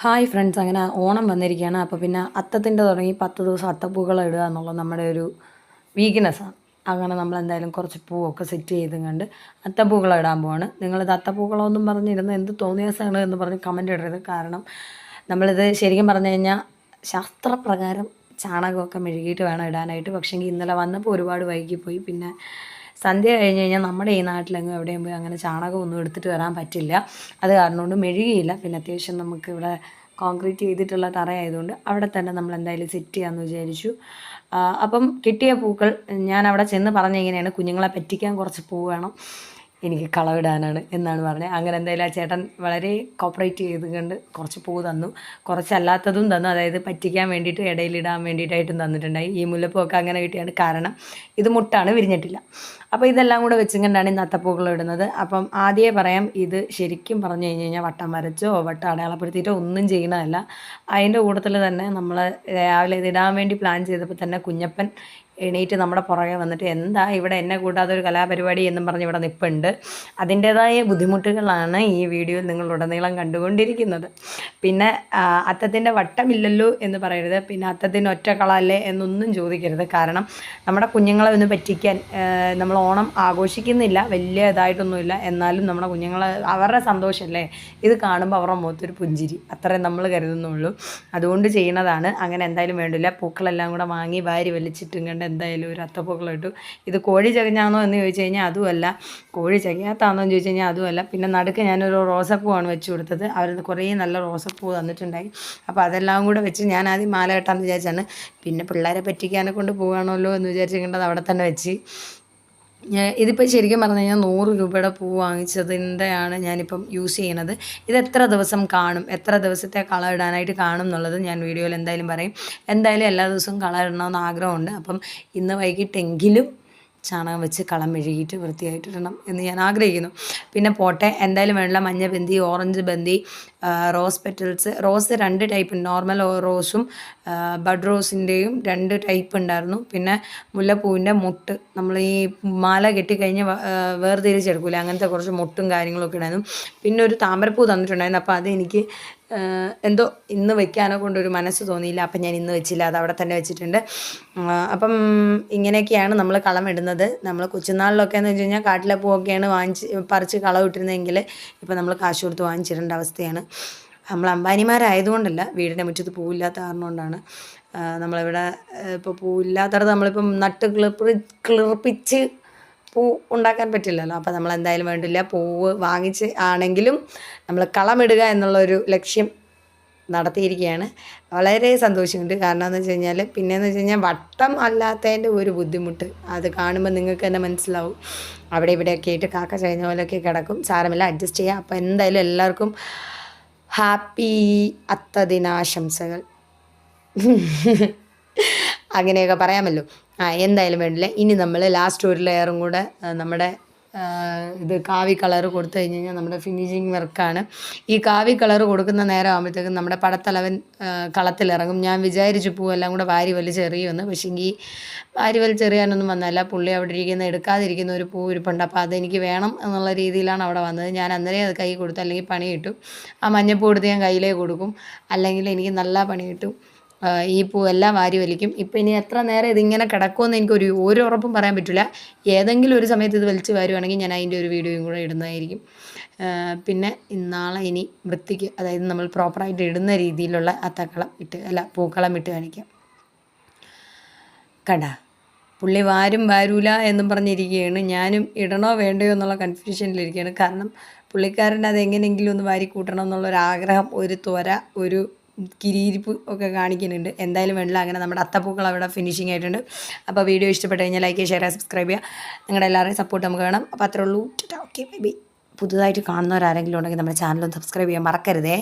Hi friends, അങ്ങനെ ഓണം വന്നിരിക്കുകയാണ്. അപ്പോൾ പിന്നെ അത്തത്തിൻ്റെ തുടങ്ങി 10 ദിവസം അത്തപ്പൂക്കളം ഇടുക എന്നുള്ളത് നമ്മുടെ ഒരു വീക്ക്നെസ്സാണ്. അങ്ങനെ നമ്മൾ എന്തായാലും കുറച്ച് പൂവൊക്കെ സെറ്റ് ചെയ്തും കണ്ട് അത്തപ്പൂക്കളം ഇടാൻ പോവാണ്. നിങ്ങളിത് അത്തപ്പൂക്കളമൊന്നും പറഞ്ഞിരുന്ന് എന്ത് തോന്നിയാസാണ് എന്ന് പറഞ്ഞ് കമൻറ്റ് ഇടരുത്. കാരണം നമ്മളിത് ശരിക്കും പറഞ്ഞു കഴിഞ്ഞാൽ ശാസ്ത്രപ്രകാരം ചാണകമൊക്കെ മെഴുകിയിട്ട് വേണം ഇടാനായിട്ട്. പക്ഷേങ്കിൽ ഇന്നലെ വന്നപ്പോൾ ഒരുപാട് വൈകിപ്പോയി. പിന്നെ സന്ധ്യ കഴിഞ്ഞ് കഴിഞ്ഞാൽ നമ്മുടെ ഈ നാട്ടിലെങ്ങും എവിടെയും പോയി അങ്ങനെ ചാണകമൊന്നും എടുത്തിട്ട് വരാൻ പറ്റില്ല. അത് കാരണം കൊണ്ട് മെഴുകിയില്ല. പിന്നെ അത്യാവശ്യം നമുക്കിവിടെ കോൺക്രീറ്റ് ചെയ്തിട്ടുള്ള തറയായതുകൊണ്ട് അവിടെ തന്നെ നമ്മൾ എന്തായാലും സെറ്റ് ചെയ്യാമെന്ന് വിചാരിച്ചു. അപ്പം കിട്ടിയ പൂക്കൾ ഞാൻ അവിടെ ചെന്ന് പറഞ്ഞ ഇങ്ങനെയാണ്, കുഞ്ഞുങ്ങളെ പറ്റിക്കാൻ കുറച്ച് പൂ വേണം, എനിക്ക് കളവിടാനാണ് എന്നാണ് പറഞ്ഞത്. അങ്ങനെ എന്തായാലും ആ ചേട്ടൻ വളരെ കോപ്പറേറ്റ് ചെയ്തുകൊണ്ട് കുറച്ച് പൂ തന്നു, കുറച്ചല്ലാത്തതും തന്നു. അതായത് പറ്റിക്കാൻ വേണ്ടിയിട്ട് ഇടയിലിടാൻ വേണ്ടിയിട്ടായിട്ടും തന്നിട്ടുണ്ടായി. ഈ മുല്ലപ്പൂവൊക്കെ അങ്ങനെ കിട്ടിയാണ്. കാരണം ഇത് മുട്ടാണ്, വിരിഞ്ഞിട്ടില്ല. അപ്പോൾ ഇതെല്ലാം കൂടെ വെച്ചും കണ്ടാണ് ഇന്ന് അത്തപ്പൂക്കളം ഇടുന്നത്. അപ്പം ആദ്യമേ പറയാം, ഇത് ശരിക്കും പറഞ്ഞു കഴിഞ്ഞ് കഴിഞ്ഞാൽ വട്ടം വരച്ചോ വട്ടം അടയാളപ്പെടുത്തിയിട്ടോ ഒന്നും ചെയ്യണമല്ല. അതിൻ്റെ കൂട്ടത്തിൽ തന്നെ നമ്മൾ രാവിലെ ഇതിടാൻ വേണ്ടി പ്ലാൻ ചെയ്തപ്പോൾ തന്നെ കുഞ്ഞപ്പൻ എണീറ്റ് നമ്മുടെ പുറകെ വന്നിട്ട് എന്താ ഇവിടെ എന്നെ കൂടാതെ ഒരു കലാപരിപാടി എന്നും പറഞ്ഞ് ഇവിടെ നിൽപ്പുണ്ട്. അതിൻ്റേതായ ബുദ്ധിമുട്ടുകളാണ് ഈ വീഡിയോയിൽ നിങ്ങളുടനീളം കണ്ടുകൊണ്ടിരിക്കുന്നത്. പിന്നെ അത്തത്തിൻ്റെ വട്ടമില്ലല്ലോ എന്ന് പറയരുത്, പിന്നെ അത്തത്തിന് ഒറ്റ കളല്ലേ എന്നൊന്നും ചോദിക്കരുത്. കാരണം നമ്മുടെ കുഞ്ഞുങ്ങളെ ഒന്ന് പറ്റിക്കാൻ നമ്മൾ ഓണം ആഘോഷിക്കുന്നില്ല, വലിയ ഇതായിട്ടൊന്നുമില്ല. എന്നാലും നമ്മുടെ കുഞ്ഞുങ്ങൾ അവരുടെ സന്തോഷമല്ലേ, ഇത് കാണുമ്പോൾ അവരുടെ മുഖത്തൊരു പുഞ്ചിരി, അത്രയും നമ്മൾ കരുതുന്നുള്ളൂ. അതുകൊണ്ട് ചെയ്യുന്നതാണ്. അങ്ങനെ എന്തായാലും വേണ്ടില്ല. പൂക്കളെല്ലാം കൂടെ വാങ്ങി വാരി വലിച്ചിട്ടും കണ്ട് എന്തായാലും ഒരു അത്തപ്പൂക്കളം ഇട്ടു. ഇത് കോഴി ചകഞ്ഞാണോ എന്ന് ചോദിച്ചു കഴിഞ്ഞാൽ അതുമല്ല, കോഴി ചകയാത്താണോ എന്ന് ചോദിച്ചു കഴിഞ്ഞാൽ അതുമല്ല. പിന്നെ നടുക്ക് ഞാനൊരു റോസപ്പൂവാണ് വെച്ച് കൊടുത്തത്. അവർ കുറേ നല്ല റോസപ്പൂ തന്നിട്ടുണ്ടായി. അപ്പോൾ അതെല്ലാം കൂടെ വെച്ച് ഞാൻ ആദ്യം മാല കെട്ടാമെന്ന് വിചാരിച്ചാണ്. പിന്നെ പിള്ളേരെ പറ്റിക്കാനെ കൊണ്ട് പോവുകയാണല്ലോ എന്ന് വിചാരിച്ചിട്ടുണ്ടത് അവിടെ തന്നെ വെച്ച്. ഇതിപ്പോൾ ശരിക്കും പറഞ്ഞു കഴിഞ്ഞാൽ 100 രൂപയുടെ പൂ വാങ്ങിച്ചതിൻ്റെയാണ് ഞാനിപ്പം യൂസ് ചെയ്യുന്നത്. ഇത് എത്ര ദിവസം കാണും, എത്ര ദിവസത്തെ കളർ ഇടാനായിട്ട് കാണും എന്നുള്ളത് ഞാൻ വീഡിയോയിൽ എന്തായാലും പറയും. എന്തായാലും എല്ലാ ദിവസവും കളർ ഇടണമെന്ന് ആഗ്രഹമുണ്ട്. അപ്പം ഇന്ന് വൈകിട്ടെങ്കിലും ചാണകം വെച്ച് കളം മെഴുകിയിട്ട് വൃത്തിയായിട്ടിടണം എന്ന് ഞാൻ ആഗ്രഹിക്കുന്നു. പിന്നെ പോട്ടെ, എന്തായാലും വേണ്ട മഞ്ഞ ബന്തി, ഓറഞ്ച് ബന്തി, rose petals. Rose 2 type, normal റോസും ബഡ് റോസിൻ്റെയും 2 ടൈപ്പ് ഉണ്ടായിരുന്നു. പിന്നെ മുല്ലപ്പൂവിൻ്റെ മുട്ട്, നമ്മൾ ഈ മാല കെട്ടിക്കഴിഞ്ഞ് വേർതിരിച്ചെടുക്കൂലേ, അങ്ങനത്തെ കുറച്ച് മുട്ടും കാര്യങ്ങളൊക്കെ ഉണ്ടായിരുന്നു. പിന്നെ ഒരു താമരപ്പൂ തന്നിട്ടുണ്ടായിരുന്നു. അപ്പോൾ അതെനിക്ക് എന്തോ ഇന്ന് വെക്കാനെ കൊണ്ടൊരു മനസ്സ് തോന്നിയില്ല. അപ്പം ഞാൻ ഇന്ന് വെച്ചില്ല, അത് അവിടെ തന്നെ വെച്ചിട്ടുണ്ട്. അപ്പം ഇങ്ങനെയൊക്കെയാണ് നമ്മൾ കളം ഇടുന്നത്. നമ്മൾ കൊച്ചുനാളിലൊക്കെ എന്ന് വെച്ച് കഴിഞ്ഞാൽ കാട്ടിലെ പൂവൊക്കെയാണ് പറിച്ച് കളം ഇട്ടിരുന്നതെങ്കിൽ ഇപ്പോൾ നമ്മൾ കാശ് കൊടുത്ത് വാങ്ങിച്ചിടേണ്ട അവസ്ഥയാണ്. നമ്മൾ അമ്പാനിമാരായതുകൊണ്ടല്ല, വീടിൻ്റെ മുറ്റത്ത് പൂവില്ലാത്ത കാരണം കൊണ്ടാണ്. നമ്മളിവിടെ ഇപ്പോൾ പൂവില്ലാത്തടത്ത് നമ്മളിപ്പം നട്ട് കിളിർപ്പിച്ച് പൂ ഉണ്ടാക്കാൻ പറ്റില്ലല്ലോ. അപ്പോൾ നമ്മൾ എന്തായാലും വേണ്ടില്ല, പൂവ് വാങ്ങിച്ച് ആണെങ്കിലും നമ്മൾ കളമിടുക എന്നുള്ളൊരു ലക്ഷ്യം നടത്തിയിരിക്കുകയാണ്. വളരെ സന്തോഷമുണ്ട്. കാരണം എന്ന് വെച്ച് കഴിഞ്ഞാൽ പിന്നെയെന്ന് വെച്ച് കഴിഞ്ഞാൽ വട്ടം അല്ലാത്തതിൻ്റെ ഒരു ബുദ്ധിമുട്ട് അത് കാണുമ്പോൾ നിങ്ങൾക്ക് തന്നെ മനസ്സിലാവും. അവിടെ ഇവിടെയൊക്കെ ആയിട്ട് കാക്ക ചകഞ്ഞ പോലെയൊക്കെ കിടക്കും. സാരമില്ല, അഡ്ജസ്റ്റ് ചെയ്യാം. അപ്പോൾ എന്തായാലും എല്ലാവർക്കും ഹാപ്പി അത്തദിനാശംസകൾ. അങ്ങനെയൊക്കെ പറയാമല്ലോ. എന്തായാലും വേണ്ടില്ല. ഇനി നമ്മൾ ലാസ്റ്റ് ഒരു ലെയറും കൂടെ നമ്മുടെ ഇത് കാവി കളറ് കൊടുത്തു കഴിഞ്ഞ് കഴിഞ്ഞാൽ നമ്മുടെ ഫിനിഷിങ് വർക്കാണ്. ഈ കാവി കളറ് കൊടുക്കുന്ന നേരം ആകുമ്പോഴത്തേക്കും നമ്മുടെ പടത്തലവൻ കളത്തിലിറങ്ങും. ഞാൻ വിചാരിച്ചു പൂവെല്ലാം കൂടെ വാരി വലിച്ചെറിയുമെന്ന്. പക്ഷേങ്കിൽ വാരി വലിച്ചെറിയാനൊന്നും വന്നല്ല. പുള്ളി അവിടെ എടുക്കാതിരിക്കുന്ന ഒരു പൂ ഇരിപ്പുണ്ട്. അപ്പോൾ അതെനിക്ക് വേണം എന്നുള്ള രീതിയിലാണ് അവിടെ വന്നത്. ഞാൻ അന്നേരം അത് കൈ കൊടുത്തു, അല്ലെങ്കിൽ പണി കിട്ടും. ആ മഞ്ഞപ്പൂ എടുത്ത് ഞാൻ കയ്യിലേക്ക് കൊടുക്കും, അല്ലെങ്കിൽ എനിക്ക് നല്ല പണി കിട്ടും. ഈ പൂവെല്ലാം വാരി വലിക്കും. ഇപ്പം ഇനി എത്ര നേരം ഇതിങ്ങനെ കിടക്കുമെന്ന് എനിക്കൊരു ഉറപ്പും പറയാൻ പറ്റില്ല. ഏതെങ്കിലും ഒരു സമയത്ത് ഇത് വലിച്ച് വരുവാണെങ്കിൽ ഞാൻ അതിൻ്റെ ഒരു വീഡിയോയും കൂടെ ഇടുന്നതായിരിക്കും. പിന്നെ നാളെ ഇനി വൃത്തിക്ക്, അതായത് നമ്മൾ പ്രോപ്പറായിട്ട് ഇടുന്ന രീതിയിലുള്ള പൂക്കളം ഇട്ട് കാണിക്കാം. കണ്ട, പുള്ളി വാരൂല എന്നും പറഞ്ഞിരിക്കുകയാണ്. ഞാനും ഇടണോ വേണ്ടയോ എന്നുള്ള കൺഫ്യൂഷനിലിരിക്കുകയാണ്. കാരണം പുള്ളിക്കാരൻ്റെ അത് എങ്ങനെയെങ്കിലും ഒന്ന് വാരി കൂട്ടണം എന്നുള്ളൊരാഗ്രഹം, ഒരു ത്വര, ഒരു കിരിയിരിപ്പ് ഒക്കെ കാണിക്കുന്നുണ്ട്. എന്തായാലും വേണ്ടില്ല. അങ്ങനെ നമ്മുടെ അത്തപ്പൂക്കൾ അവിടെ ഫിനിഷിംഗ് ആയിട്ടുണ്ട്. അപ്പോൾ വീഡിയോ ഇഷ്ടപ്പെട്ട് കഴിഞ്ഞാൽ ലൈക്ക്, ഷെയർ, സബ്സ്ക്രൈബ് ചെയ്യുക. നിങ്ങളുടെ എല്ലാവരുടെയും സപ്പോർട്ട് നമുക്ക് വേണം. അപ്പോൾ അത്രേ ഉള്ളൂ. Okay, bye. പുതുതായിട്ട് കാണുന്നവരാരെങ്കിലും ഉണ്ടെങ്കിൽ നമ്മുടെ ചാനലൊന്ന് സബ്സ്ക്രൈബ് ചെയ്യാൻ മറക്കരുതേ.